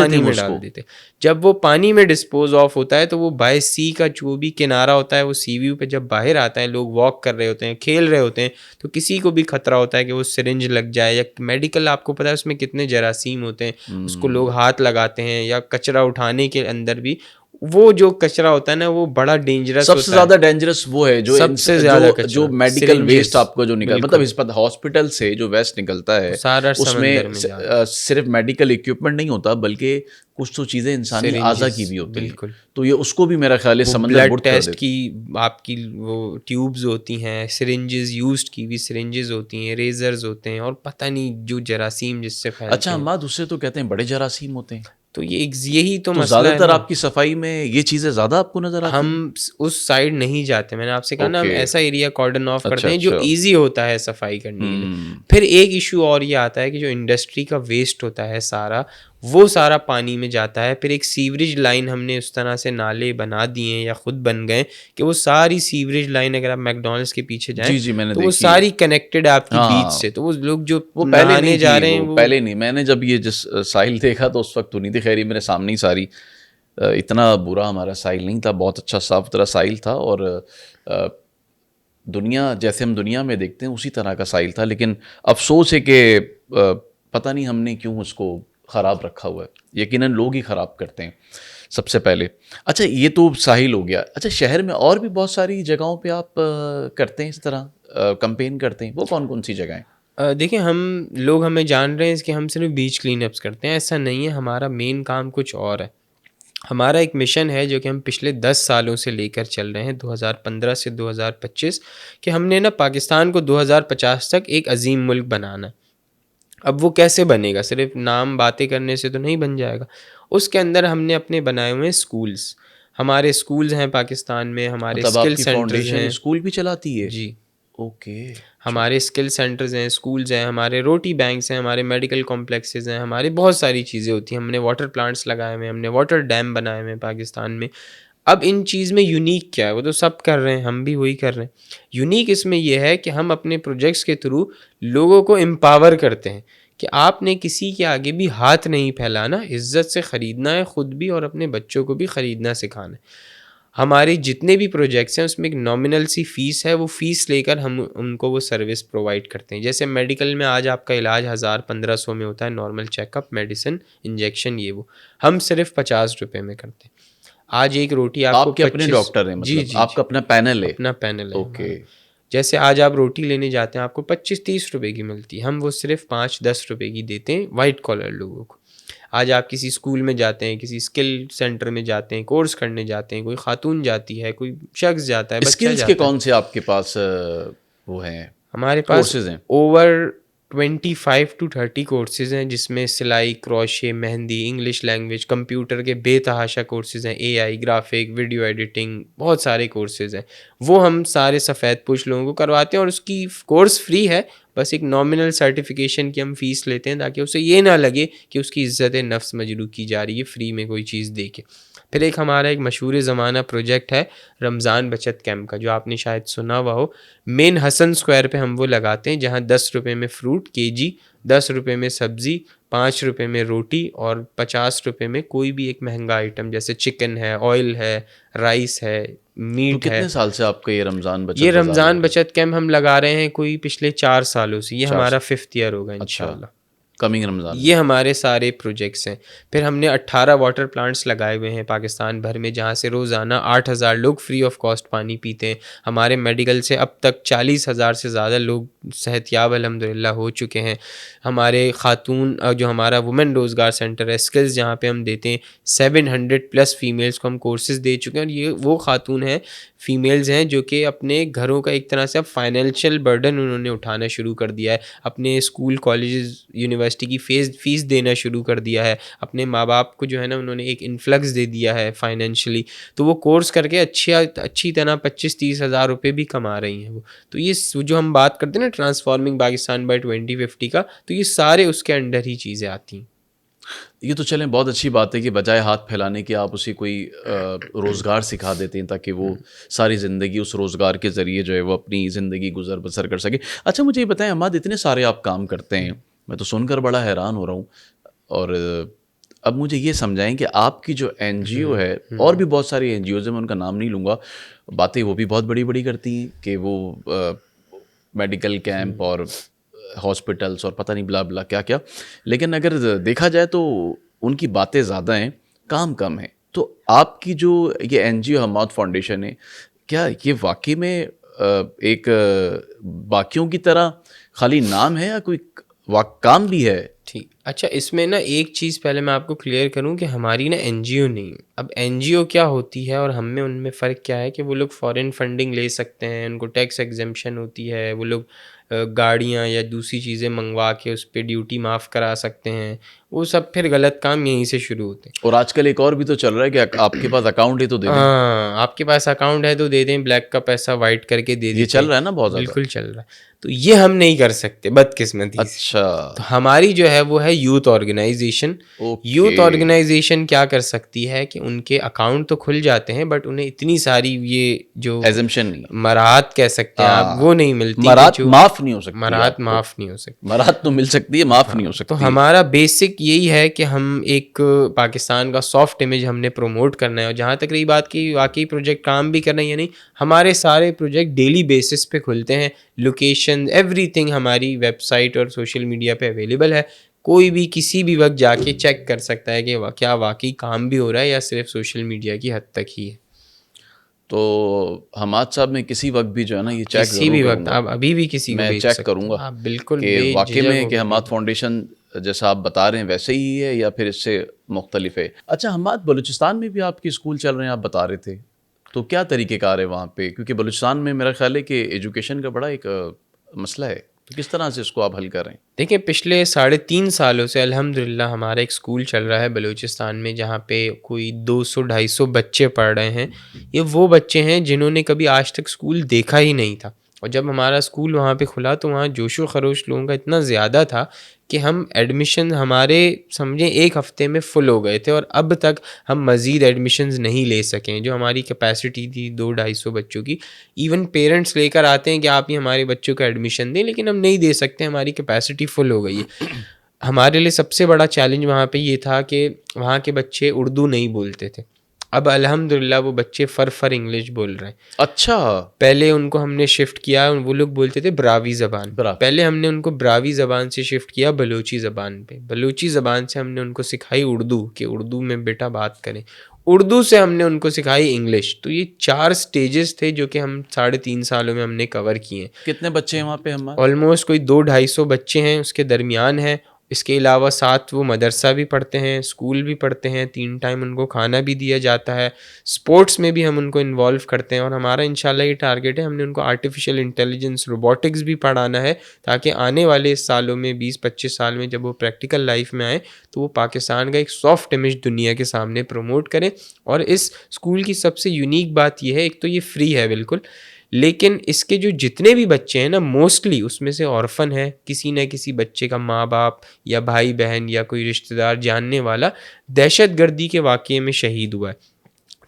دیتے ہیں. جب وہ پانی میں ڈسپوز آف ہوتا ہے تو وہ بائی سی کا جو بھی کنارہ ہوتا ہے وہ سی ویو پہ جب باہر آتا ہے, لوگ واک کر رہے ہوتے ہیں, کھیل رہے ہوتے ہیں, تو کسی کو بھی خطرہ ہوتا ہے کہ وہ سرنج لگ جائے. یا میڈیکل آپ کو پتہ ہے اس میں کتنے جراثیم ہوتے ہیں, اس کو لوگ ہاتھ لگاتے ہیں. یا کچرا اٹھانے کے اندر بھی وہ جو کچرا ہوتا ہے نا وہ بڑا ڈینجرس ہوتا ہے. سب سے زیادہ ڈینجرس وہ ہے جو سب سے زیادہ جو میڈیکل ویسٹ آپ کو جو نکلتا مطلب اس پر ہاسپٹل سے جو ویسٹ نکلتا ہے اس میں صرف میڈیکل اکوپمنٹ نہیں ہوتا بلکہ کچھ تو چیزیں انسانی اعضا کی بھی ہوتی ہیں. تو یہ اس کو بھی میرا خیال ہے سمندر بلڈ ٹیسٹ کی آپ کی وہ ٹیوبز ہوتی ہیں, سرنجز یوزڈ کی بھی سرنجز ہوتی ہیں, ریزرز ہوتے ہیں, اور پتہ نہیں جو جراثیم جس سے پھیلتے ہیں. اچھا اماد اس سے تو کہتے ہیں بڑے جراثیم ہوتے ہیں. تو یہی تو مسئلہ زیادہ ہے. تر آپ کی صفائی میں یہ چیزیں زیادہ آپ کو نظر آتی ہیں. ہم اس سائڈ نہیں جاتے, میں نے آپ سے کہا نا ہم ایسا ایریا کارڈن آف کرتے ہیں جو ایزی ہوتا ہے صفائی کرنے کے لیے. پھر ایک ایشو اور یہ آتا ہے کہ جو انڈسٹری کا ویسٹ ہوتا ہے سارا, وہ سارا پانی میں جاتا ہے. پھر ایک سیوریج لائن ہم نے اس طرح سے نالے بنا دیے ہیں یا خود بن گئے کہ وہ ساری سیوریج لائن اگر آپ میک ڈونلڈس کے پیچھے جائیں تو وہ ساری کنیکٹڈ ہے آپ کی بیچ سے. تو وہ لوگ جو نہانے جا رہے ہیں وہ پہلے نہیں, میں نے جب یہ جس ساحل دیکھا تو اس وقت تو نہیں تھی, خیر میرے سامنے ہی ساری, اتنا برا ہمارا ساحل نہیں تھا, بہت اچھا صاف ستھرا ساحل تھا, اور دنیا جیسے ہم دنیا میں دیکھتے ہیں اسی طرح کا ساحل تھا. لیکن افسوس ہے کہ پتہ نہیں ہم نے کیوں اس کو خراب رکھا ہوا ہے. یقیناً لوگ ہی خراب کرتے ہیں سب سے پہلے. اچھا یہ تو ساحل ہو گیا. اچھا شہر میں اور بھی بہت ساری جگہوں پہ آپ کرتے ہیں اس طرح کمپین کرتے ہیں, وہ کون کون سی جگہیں؟ دیکھیں لوگ ہمیں جان رہے ہیں کہ ہم صرف بیچ کلین اپس کرتے ہیں, ایسا نہیں ہے. ہمارا مین کام کچھ اور ہے. ہمارا ایک مشن ہے جو کہ ہم پچھلے 10 سالوں سے لے کر چل رہے ہیں, 2015 سے 2025, کہ ہم نے نا پاکستان کو 2050 تک ایک عظیم ملک بنانا ہے. اب وہ کیسے بنے گا؟ صرف نام باتیں کرنے سے تو نہیں بن جائے گا. اس کے اندر ہم نے اپنے بنائے ہوئے سکولز, ہمارے سکولز ہیں پاکستان میں, ہمارے اسکل سینٹرز ہیں. اسکول بھی چلاتی ہے؟ جی اوکے. ہمارے اسکل سینٹرز ہیں, اسکولز ہیں, ہمارے روٹی بینکس ہیں, ہمارے میڈیکل کمپلیکسز ہیں, ہمارے بہت ساری چیزیں ہوتی ہیں. ہم نے واٹر پلانٹس لگائے ہوئے ہیں, ہم نے واٹر ڈیم بنائے ہوئے ہیں پاکستان میں. اب ان چیز میں یونیک کیا ہے, وہ تو سب کر رہے ہیں, ہم بھی وہی کر رہے ہیں. یونیک اس میں یہ ہے کہ ہم اپنے پروجیکٹس کے تھرو لوگوں کو امپاور کرتے ہیں کہ آپ نے کسی کے آگے بھی ہاتھ نہیں پھیلانا, عزت سے خریدنا ہے خود بھی اور اپنے بچوں کو بھی خریدنا سکھانا ہے. ہمارے جتنے بھی پروجیکٹس ہیں اس میں ایک نامنل سی فیس ہے, وہ فیس لے کر ہم ان کو وہ سروس پرووائڈ کرتے ہیں. جیسے میڈیکل میں آج آپ کا علاج 1000-1500 میں ہوتا ہے, normal check up, medicine, injection, یہ وہ ہم صرف 50 روپے میں کرتے ہیں. آج ایک روٹی آپ کو آپ کے اپنے 25 ڈاکٹر ہیں جی مطلب جی آپ کا اپنا پینل ہے؟ اپنا پینل ہے اوکے. ہمارا. جیسے آج آپ روٹی لینے جاتے ہیں آپ کو 25-30 روپے کی ملتی ہے, ہم وہ صرف 5-10 روپے کی دیتے ہیں وائٹ کالر لوگوں کو. آج آپ کسی اسکول میں جاتے ہیں, کسی اسکل سینٹر میں جاتے ہیں, کورس کرنے جاتے ہیں, کوئی خاتون جاتی ہے, کوئی شخص جاتا ہے, بچہ اسکلز کے جاتا ہے. کون سے آپ کے پاس وہ ہیں ہمارے پاس کورسز ہیں؟ اوور 25-30 کورسز ہیں, جس میں سلائی, کروشے, مہندی, انگلش لینگویج, کمپیوٹر کے بے تحاشا کورسز ہیں, اے آئی, گرافک, ویڈیو ایڈیٹنگ, بہت سارے کورسز ہیں. وہ ہم سارے سفید پوش لوگوں کو کرواتے ہیں اور اس کی کورس فری ہے, بس ایک نامنل سرٹیفکیشن کی ہم فیس لیتے ہیں تاکہ اسے یہ نہ لگے کہ اس کی عزت نفس مجروح کی جا رہی ہے فری میں کوئی چیز دے کے. پھر ایک ہمارا ایک مشہور زمانہ پروجیکٹ ہے رمضان بچت کیمپ کا, جو آپ نے شاید سنا ہوا ہو. مین حسن اسکوائر پہ ہم وہ لگاتے ہیں جہاں 10 روپے میں فروٹ کے جی, 10 روپے میں سبزی, 5 روپے میں روٹی اور 50 روپے میں کوئی بھی ایک مہنگا آئٹم جیسے چکن ہے, آئل ہے, رائس ہے, تو میٹ ہے. کتنے سال سے آپ کا یہ رمضان بچت یہ بازار رمضان ہو رہا ہے؟ بچت کیمپ ہم لگا رہے ہیں کوئی پچھلے 4 سالوں سے, یہ 4 ہمارا سال. 5th ایئر ہوگا اچھا, انشاءاللہ. کمنگ رمضان میں. یہ ہمارے سارے پروجیکٹس ہیں. پھر ہم نے 18 واٹر پلانٹس لگائے ہوئے ہیں پاکستان بھر میں, جہاں سے روزانہ 8000 لوگ فری آف کاسٹ پانی پیتے ہیں. ہمارے میڈیکل سے اب تک 40,000 سے زیادہ لوگ صحت یاب الحمدللہ ہو چکے ہیں. ہمارے خاتون جو ہمارا وومن روزگار سینٹر ہے, اسکلز جہاں پہ ہم دیتے ہیں, 700+ فیمیلز کو ہم کورسز دے چکے ہیں. اور یہ وہ خاتون ہیں, فیمیلز ہیں جو کہ اپنے گھروں کا ایک طرح سے اب فائنینشیل برڈن انہوں نے اٹھانا شروع کر دیا ہے, اپنے اسکول, کالجز, یونیورسٹی کی فیس دینا شروع کر دیا ہے. اپنے ماں باپ کو جو ہے نا انہوں نے ایک انفلکس دے دیا ہے فائنینشلی, تو وہ کورس کر کے اچھی طرح 25-30 ہزار روپے بھی کما رہی ہیں وہ. تو یہ جو ہم بات کرتے ہیں نا ٹرانسفارمنگ پاکستان بائی 2050 کا, تو یہ سارے اس کے انڈر ہی چیزیں آتی ہیں. یہ تو چلیں بہت اچھی بات ہے کہ بجائے ہاتھ پھیلانے کے آپ اسے کوئی روزگار سکھا دیتے ہیں تاکہ وہ ساری زندگی اس روزگار کے ذریعے جو ہے وہ اپنی زندگی گزر بسر کر سکے. اچھا مجھے یہ بتائیں عماد, اتنے سارے آپ کام کرتے ہیں, میں تو سن کر بڑا حیران ہو رہا ہوں. اور اب مجھے یہ سمجھائیں کہ آپ کی جو این جی او ہے, اور بھی بہت ساری این جی اوز ہیں, میں ان کا نام نہیں لوں گا, باتیں وہ بھی بہت بڑی بڑی کرتی ہیں کہ وہ میڈیکل کیمپ اور ہاسپٹلس اور پتہ نہیں بلا بلا کیا کیا, لیکن اگر دیکھا جائے تو ان کی باتیں زیادہ ہیں, کام کم ہیں. تو آپ کی جو یہ این جی او حماد فاؤنڈیشن ہے, کیا یہ واقعی میں ایک باقیوں کی طرح خالی نام ہے یا کوئی کام بھی ہے؟ ٹھیک, اچھا اس میں نا ایک چیز پہلے میں آپ کو کلیئر کروں کہ ہماری نا این جی او نہیں ہے. اب این جی او کیا ہوتی ہے اور ہم میں ان میں فرق کیا ہے کہ وہ لوگ فورن فنڈنگ لے سکتے ہیں, ان کو ٹیکس ایگزمپشن ہوتی ہے, وہ لوگ گاڑیاں یا دوسری چیزیں منگوا کے اس پہ ڈیوٹی معاف کرا سکتے ہیں. وہ سب پھر غلط کام یہیں سے شروع ہوتے ہیں. اور آج کل ایک اور بھی تو چل رہا ہے کہ آپ کے پاس اکاؤنٹ ہے تو دے دیں. ہاں, آپ کے پاس اکاؤنٹ ہے تو دے دیں, بلیک کا پیسہ وائٹ کر کے دے دیتے یہ چل رہا ہے نا بہت زیادہ. بالکل چل رہا ہے. تو یہ ہم نہیں کر سکتے بدقسمتی سے. اچھا, تو ہماری جو ہے وہ ہے یوتھ آرگنائزیشن. یوتھ آرگنائزیشن کیا کر سکتی ہے کہ ان کے اکاؤنٹ تو کھل جاتے ہیں بٹ انہیں اتنی ساری یہ جو ایزمپشن نہیں, مراحت کہہ سکتے ہیں آپ, وہ نہیں ملتی. مراحت معاف نہیں ہو سکتی. مراحت معاف نہیں ہو سکتی. مراحت تو مل سکتی ہے, معاف نہیں ہو سکتی. تو ہمارا بیسک یہی ہے کہ ہم ایک پاکستان کا سافٹ امیج ہم نے پروموٹ کرنا ہے. اور جہاں تک رہی بات کی واقعی پروجیکٹ کام بھی کرنا ہے یا نہیں, ہمارے سارے پروجیکٹ ڈیلی بیسس پہ کھلتے ہیں. لوکیشن ایوری تھنگ ہماری ویب سائٹ اور سوشل میڈیا پہ اویلیبل ہے. کوئی بھی کسی بھی وقت جا کے چیک کر سکتا ہے کہ کیا واقعی کام بھی ہو رہا ہے یا صرف سوشل میڈیا کی حد تک ہی ہے. تو حماد صاحب میں کسی وقت بھی جو ہے نا یہ چیک کسی بھی ضرور وقت کروں گا, آپ ابھی بھی کسی کو میں بھیج چیک سکتے کروں گا آپ بالکل کہ واقعی بے میں جھجک کہ ہو حماد کے. فاؤنڈیشن جیسا آپ بتا رہے ہیں ویسے ہی ہے یا پھر اس سے مختلف ہے. اچھا حماد, بلوچستان میں بھی آپ کے اسکول چل رہے ہیں آپ بتا رہے تھے, تو کیا طریقہ کار ہے وہاں پہ؟ کیونکہ بلوچستان میں میرا خیال ہے کہ ایجوکیشن کا بڑا ایک مسئلہ ہے, تو کس طرح سے اس کو آپ حل کر رہے ہیں؟ دیکھیں پچھلے 3.5 سالوں سے الحمدللہ ہمارا ایک اسکول چل رہا ہے بلوچستان میں جہاں پہ کوئی 200-250 بچے پڑھ رہے ہیں. یہ وہ بچے ہیں جنہوں نے کبھی آج تک اسکول دیکھا ہی نہیں تھا, اور جب ہمارا اسکول وہاں پہ کھلا تو وہاں جوش و خروش لوگوں کا اتنا زیادہ تھا کہ ہم ایڈمیشن ہمارے سمجھیں ایک ہفتے میں فل ہو گئے تھے، اور اب تک ہم مزید ایڈمیشنز نہیں لے سکیں. جو ہماری کیپیسٹی تھی 200-250 بچوں کی، ایون پیرنٹس لے کر آتے ہیں کہ آپ یہ ہمارے بچوں کا ایڈمیشن دیں، لیکن ہم نہیں دے سکتے، ہماری کیپیسٹی فل ہو گئی ہے. ہمارے لیے سب سے بڑا چیلنج وہاں پہ یہ تھا کہ وہاں کے بچے اردو نہیں بولتے تھے. اب الحمدللہ وہ بچے فر انگلش بول رہے ہیں. اچھا. پہلے ان کو ہم نے شفٹ کیا، وہ لوگ بولتے تھے براوی زبان. پہلے ہم نے ان کو براوی زبان سے شفٹ کیا بلوچی زبان پہ. بلوچی زبان سے ہم نے ان کو سکھائی اردو، کہ اردو میں بیٹا بات کریں. اردو سے ہم نے ان کو سکھائی انگلش. تو یہ 4 سٹیجز تھے جو کہ ہم 3.5 سالوں میں ہم نے کور کیے ہیں. کتنے بچے ہیں وہاں پہ ہمارے؟ آلموسٹ کوئی 200-250 بچے ہیں اس کے درمیان ہیں. اس کے علاوہ ساتھ وہ مدرسہ بھی پڑھتے ہیں، اسکول بھی پڑھتے ہیں، 3 ٹائم ان کو کھانا بھی دیا جاتا ہے. اسپورٹس میں بھی ہم ان کو انوالو کرتے ہیں، اور ہمارا انشاءاللہ یہ ٹارگیٹ ہے، ہم نے ان کو آرٹیفیشیل انٹیلیجنس، روبوٹکس بھی پڑھانا ہے، تاکہ آنے والے سالوں میں 20-25 سال میں جب وہ پریکٹیکل لائف میں آئیں تو وہ پاکستان کا ایک سافٹ امیج دنیا کے سامنے پروموٹ کریں. اور اس اسکول کی سب سے یونیک بات یہ ہے، ایک تو یہ فری ہے بالکل، لیکن اس کے جو جتنے بھی بچے ہیں نا، موسٹلی اس میں سے آرفن ہے. کسی نہ کسی بچے کا ماں باپ یا بھائی بہن یا کوئی رشتہ دار جاننے والا دہشت گردی کے واقعے میں شہید ہوا ہے.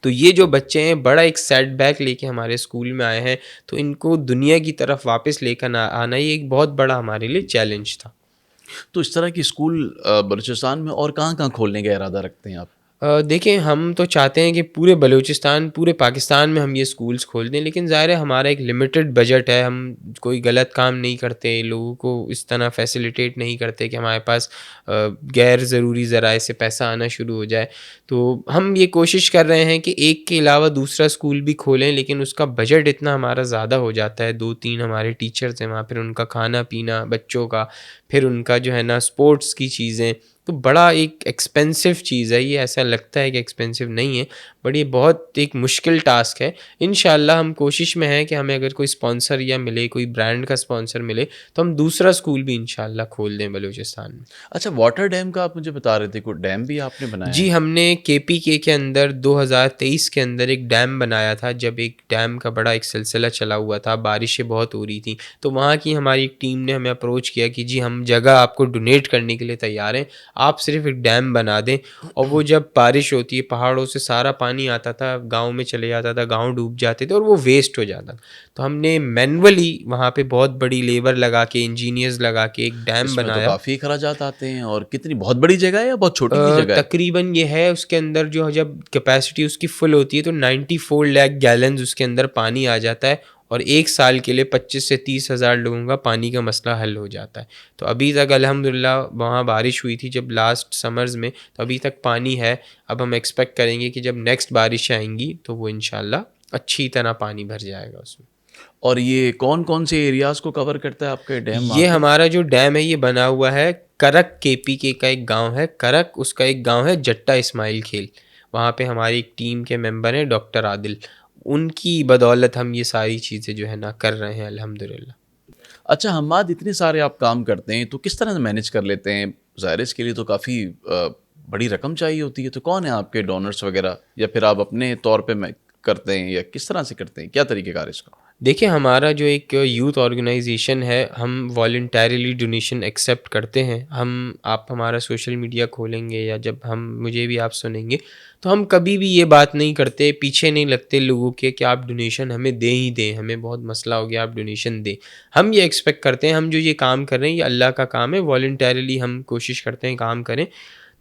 تو یہ جو بچے ہیں بڑا ایک سیٹ بیک لے کے ہمارے اسکول میں آئے ہیں، تو ان کو دنیا کی طرف واپس لے کر آنا یہ ایک بہت بڑا ہمارے لیے چیلنج تھا. تو اس طرح کی اسکول بلوچستان میں اور کہاں کہاں کھولنے کا ارادہ رکھتے ہیں آپ؟ دیکھیں، ہم تو چاہتے ہیں کہ پورے بلوچستان، پورے پاکستان میں ہم یہ اسکولز کھول دیں، لیکن ظاہر ہے ہمارا ایک لمیٹڈ بجٹ ہے. ہم کوئی غلط کام نہیں کرتے، لوگوں کو اس طرح فیسیلیٹیٹ نہیں کرتے کہ ہمارے پاس غیر ضروری ذرائع سے پیسہ آنا شروع ہو جائے. تو ہم یہ کوشش کر رہے ہیں کہ ایک کے علاوہ دوسرا اسکول بھی کھولیں، لیکن اس کا بجٹ اتنا ہمارا زیادہ ہو جاتا ہے. 2-3 ہمارے ٹیچرز ہیں وہاں، پھر ان کا کھانا پینا بچوں کا، پھر ان کا جو ہے نا اسپورٹس کی چیزیں، تو بڑا ایک ایکسپینسو چیز ہے یہ. ایسا لگتا ہے کہ ایکسپینسو نہیں ہے، بٹ یہ بہت ایک مشکل ٹاسک ہے. انشاءاللہ ہم کوشش میں ہیں کہ ہمیں اگر کوئی اسپانسر یا ملے، کوئی برانڈ کا اسپانسر ملے، تو ہم دوسرا اسکول بھی انشاءاللہ کھول دیں بلوچستان میں. اچھا، واٹر ڈیم کا آپ مجھے بتا رہے تھے، کوئی ڈیم بھی آپ نے بنایا ہے؟ جی، ہم نے KPK کے اندر 2023 کے اندر ایک ڈیم بنایا تھا. جب ایک ڈیم کا بڑا ایک سلسلہ چلا ہوا تھا، بارشیں بہت ہو رہی تھیں، تو وہاں کی ہماری ایک ٹیم نے ہمیں اپروچ کیا کہ جی ہم جگہ آپ کو ڈونیٹ کرنے کے لیے تیار ہیں، آپ صرف ایک ڈیم بنا دیں. اور وہ جب بارش ہوتی ہے، پہاڑوں سے سارا پانی آتا تھا، گاؤں میں چلے جاتا تھا، گاؤں ڈوب جاتے تھے اور وہ ویسٹ ہو جاتا. تو ہم نے مینولی وہاں پہ بہت بڑی لیبر لگا کے، انجینئرز لگا کے ایک ڈیم اس میں تو بنایا. کافی اخراجات آتے ہیں. اور کتنی بہت بڑی جگہ ہے یا بہت چھوٹی سی جگہ ہے؟ تقریباً یہ ہے، اس کے اندر جو جب کیپیسٹی اس کی فل ہوتی ہے تو 94 لاکھ گیلنز اس کے اندر پانی آ جاتا ہے، اور ایک سال کے لیے 25 سے 30 ہزار لوگوں کا پانی کا مسئلہ حل ہو جاتا ہے. تو ابھی تک الحمدللہ وہاں بارش ہوئی تھی جب لاسٹ سمرز میں، تو ابھی تک پانی ہے. اب ہم ایکسپیکٹ کریں گے کہ جب نیکسٹ بارش آئیں گی تو وہ انشاءاللہ اچھی طرح پانی بھر جائے گا اس میں. اور یہ کون کون سے ایریاز کو کور کرتا ہے آپ کا ڈیم وہاں یہ پہ؟ ہمارا جو ڈیم ہے یہ بنا ہوا ہے کرک، KPK کا ایک گاؤں ہے کرک، اس کا ایک گاؤں ہے جٹا اسماعیل کھیل. وہاں پہ ہماری ایک ٹیم کے ممبر ہیں ڈاکٹر عادل، ان کی بدولت ہم یہ ساری چیزیں جو ہے نا کر رہے ہیں الحمدللہ. اچھا حماد، اتنے سارے آپ کام کرتے ہیں تو کس طرح سے مینیج کر لیتے ہیں؟ ظاہر اس کے لیے تو کافی بڑی رقم چاہیے ہوتی ہے. تو کون ہیں آپ کے ڈونرز وغیرہ، یا پھر آپ اپنے طور پہ کرتے ہیں، یا کس طرح سے کرتے ہیں؟ کیا طریقہ کار ہے اس کا؟ دیکھیں، ہمارا جو ایک یوتھ آرگنائزیشن ہے، ہم والنٹیرلی ڈونیشن ایکسیپٹ کرتے ہیں. آپ ہمارا سوشل میڈیا کھولیں گے یا جب مجھے بھی آپ سنیں گے، تو ہم کبھی بھی یہ بات نہیں کرتے، پیچھے نہیں لگتے لوگوں کے کہ آپ ڈونیشن ہمیں دیں ہی دیں، ہمیں بہت مسئلہ ہو گیا آپ ڈونیشن دیں. ہم یہ ایکسپیکٹ کرتے ہیں، ہم جو یہ کام کر رہے ہیں یہ اللہ کا کام ہے، والنٹیرلی ہم کوشش کرتے ہیں کام کریں.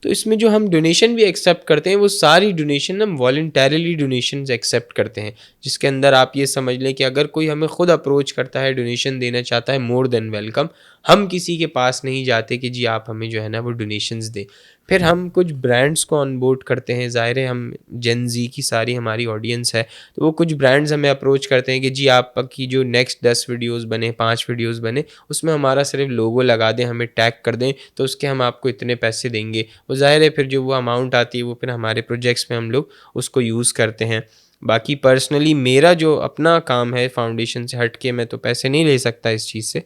تو اس میں جو ہم ڈونیشن بھی ایکسیپٹ کرتے ہیں وہ ساری ڈونیشن ہم والنٹیرلی ڈونیشنز ایکسیپٹ کرتے ہیں، جس کے اندر آپ یہ سمجھ لیں کہ اگر کوئی ہمیں خود اپروچ کرتا ہے، ڈونیشن دینا چاہتا ہے، مور دین ویلکم. ہم کسی کے پاس نہیں جاتے کہ جی آپ ہمیں جو ہے نا وہ ڈونیشنز دیں. پھر ہم کچھ برانڈس کو آن بورڈ کرتے ہیں. ظاہر ہے ہم جن زی کی ساری ہماری آڈینس ہے، تو وہ کچھ برانڈز ہمیں اپروچ کرتے ہیں کہ جی آپ کی جو نیکسٹ 10 ویڈیوز بنے، 5 ویڈیوز بنے، اس میں ہمارا صرف لوگو لگا دیں، ہمیں ٹیگ کر دیں، تو اس کے ہم آپ کو اتنے پیسے دیں گے. وہ ظاہر ہے پھر جو وہ اماؤنٹ آتی ہے وہ پھر ہمارے پروجیکٹس میں ہم لوگ اس کو یوز کرتے ہیں. باقی پرسنلی میرا جو اپنا کام ہے فاؤنڈیشن سے ہٹ کے، میں تو پیسے نہیں لے سکتا اس چیز سے.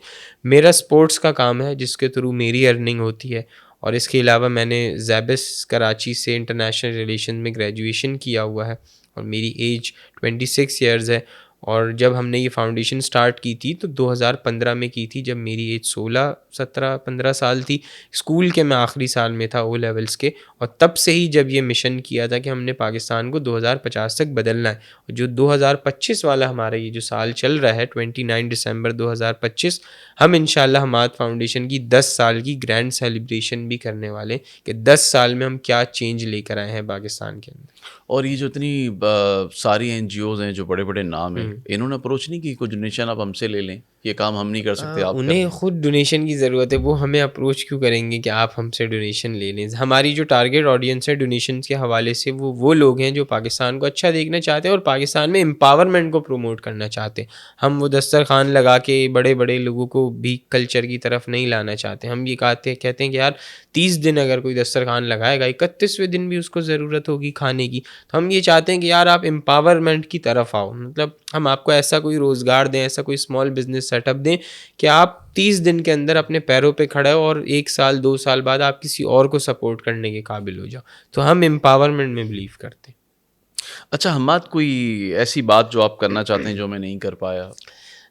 میرا سپورٹس کا کام ہے جس کے تھرو میری ارننگ ہوتی ہے. اور اس کے علاوہ میں نے زیبس کراچی سے انٹرنیشنل ریلیشن میں گریجویشن کیا ہوا ہے، اور میری ایج 26 ایئرز ہے. اور جب ہم نے یہ فاؤنڈیشن سٹارٹ کی تھی تو 2015 میں کی تھی، جب میری ایج 16-17-15 سال تھی، اسکول کے میں آخری سال میں تھا او لیولس کے، اور تب سے ہی جب یہ مشن کیا تھا کہ ہم نے پاکستان کو 2050 تک بدلنا ہے. اور جو 2025 والا ہمارا یہ جو سال چل رہا ہے 29 دسمبر 2025، ہم انشاءاللہ حماد فاؤنڈیشن کی 10 سال کی گرینڈ سیلیبریشن بھی کرنے والے ہیں کہ 10 سال میں ہم کیا چینج لے کر آئے ہیں پاکستان کے اندر. اور یہ جو اتنی ساری این جی اوز ہیں جو بڑے بڑے نام ہیں، انہوں نے اپروچ نہیں کی کچھ ڈونیشن آپ ہم سے لے لیں، یہ کام ہم نہیں کر سکتے آپ انہیں خود ڈونیشن کی ضرورت ہے، وہ ہمیں اپروچ کیوں کریں گے کہ آپ ہم سے ڈونیشن لے لیں؟ ہماری جو ٹارگیٹ آڈینس ہے ڈونیشنس کے حوالے سے وہ لوگ ہیں جو پاکستان کو اچھا دیکھنا چاہتے ہیں اور پاکستان میں امپاورمنٹ کو پروموٹ کرنا چاہتے ہیں. ہم وہ دسترخوان لگا کے بڑے بڑے لوگوں کو بھی کلچر کی طرف نہیں لانا چاہتے. ہم یہ کہتے ہیں کہ یار 30 دن اگر کوئی دسترخوان لگائے گا، 31ویں دن بھی اس کو ضرورت ہوگی کھانے کی، تو ہم یہ چاہتے ہیں کہ یار آپ امپاورمنٹ کی طرف آؤ. مطلب ہم آپ کو ایسا کوئی روزگار دیں، ایسا کوئی اسمال بزنس سیٹ اپ دیں کہ آپ 30 دن کے اندر اپنے پیروں پہ کھڑے ہو اور 1 سال 2 سال بعد آپ کسی اور کو سپورٹ کرنے کے قابل ہو جاؤ. تو ہم امپاورمنٹ میں بلیو کرتے ہیں. اچھا حماد، کوئی ایسی بات جو آپ کرنا چاہتے ہیں جو میں نہیں کر پایا؟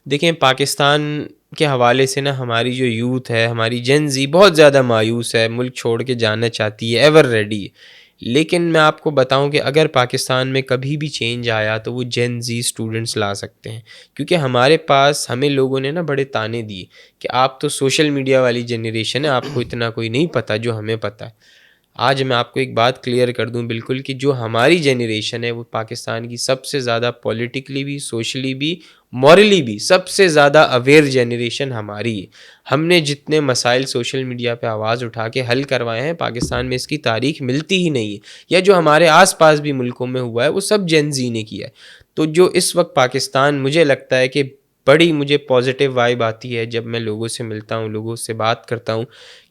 دیکھیں، پاکستان کے حوالے سے نا ہماری جو یوتھ ہے، ہماری جین زی بہت زیادہ مایوس ہے، ملک چھوڑ کے جانا چاہتی ہے، ایور ریڈی ہے. لیکن میں آپ کو بتاؤں کہ اگر پاکستان میں کبھی بھی چینج آیا تو وہ جین زی اسٹوڈنٹس لا سکتے ہیں، کیونکہ ہمارے پاس ہمیں لوگوں نے نا بڑے تانے دیے کہ آپ تو سوشل میڈیا والی جنریشن ہے، آپ کو اتنا کوئی نہیں پتہ جو ہمیں پتہ ہے. آج میں آپ کو ایک بات کلیئر کر دوں بالکل کہ جو ہماری جنریشن ہے وہ پاکستان کی سب سے زیادہ پولیٹیکلی بھی، سوشلی بھی، مورلی بھی سب سے زیادہ اویئر جنریشن ہماری ہے. ہم نے جتنے مسائل سوشل میڈیا پہ آواز اٹھا کے حل کروائے ہیں، پاکستان میں اس کی تاریخ ملتی ہی نہیں ہے، یا جو ہمارے آس پاس بھی ملکوں میں ہوا ہے وہ سب جین زی نے کیا ہے. تو جو اس وقت پاکستان، مجھے لگتا ہے کہ بڑی مجھے پازیٹیو وائب آتی ہے جب میں لوگوں سے ملتا ہوں، لوگوں سے بات کرتا ہوں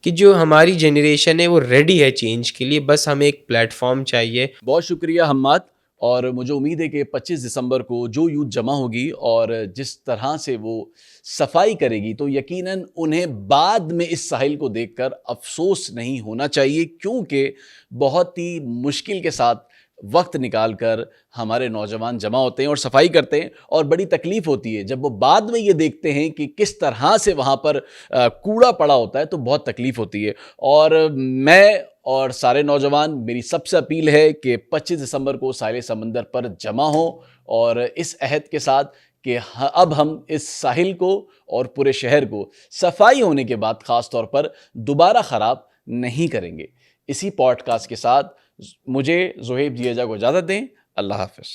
کہ جو ہماری جنریشن ہے وہ ریڈی ہے چینج کے لیے، بس ہمیں ایک پلیٹ فارم چاہیے. بہت شکریہ حماد. اور مجھے امید ہے کہ 25 دسمبر کو جو یوتھ جمع ہوگی اور جس طرح سے وہ صفائی کرے گی تو یقیناً انہیں بعد میں اس ساحل کو دیکھ کر افسوس نہیں ہونا چاہیے، کیونکہ بہت ہی مشکل کے ساتھ وقت نکال کر ہمارے نوجوان جمع ہوتے ہیں اور صفائی کرتے ہیں، اور بڑی تکلیف ہوتی ہے جب وہ بعد میں یہ دیکھتے ہیں کہ کس طرح سے وہاں پر کوڑا پڑا ہوتا ہے، تو بہت تکلیف ہوتی ہے. اور میں اور سارے نوجوان، میری سب سے اپیل ہے کہ 25 دسمبر کو ساحل سمندر پر جمع ہوں، اور اس عہد کے ساتھ کہ اب ہم اس ساحل کو اور پورے شہر کو صفائی ہونے کے بعد خاص طور پر دوبارہ خراب نہیں کریں گے. اسی پوڈ کاسٹ کے ساتھ مجھے زہیب جیجا کو اجازت دیں. اللہ حافظ.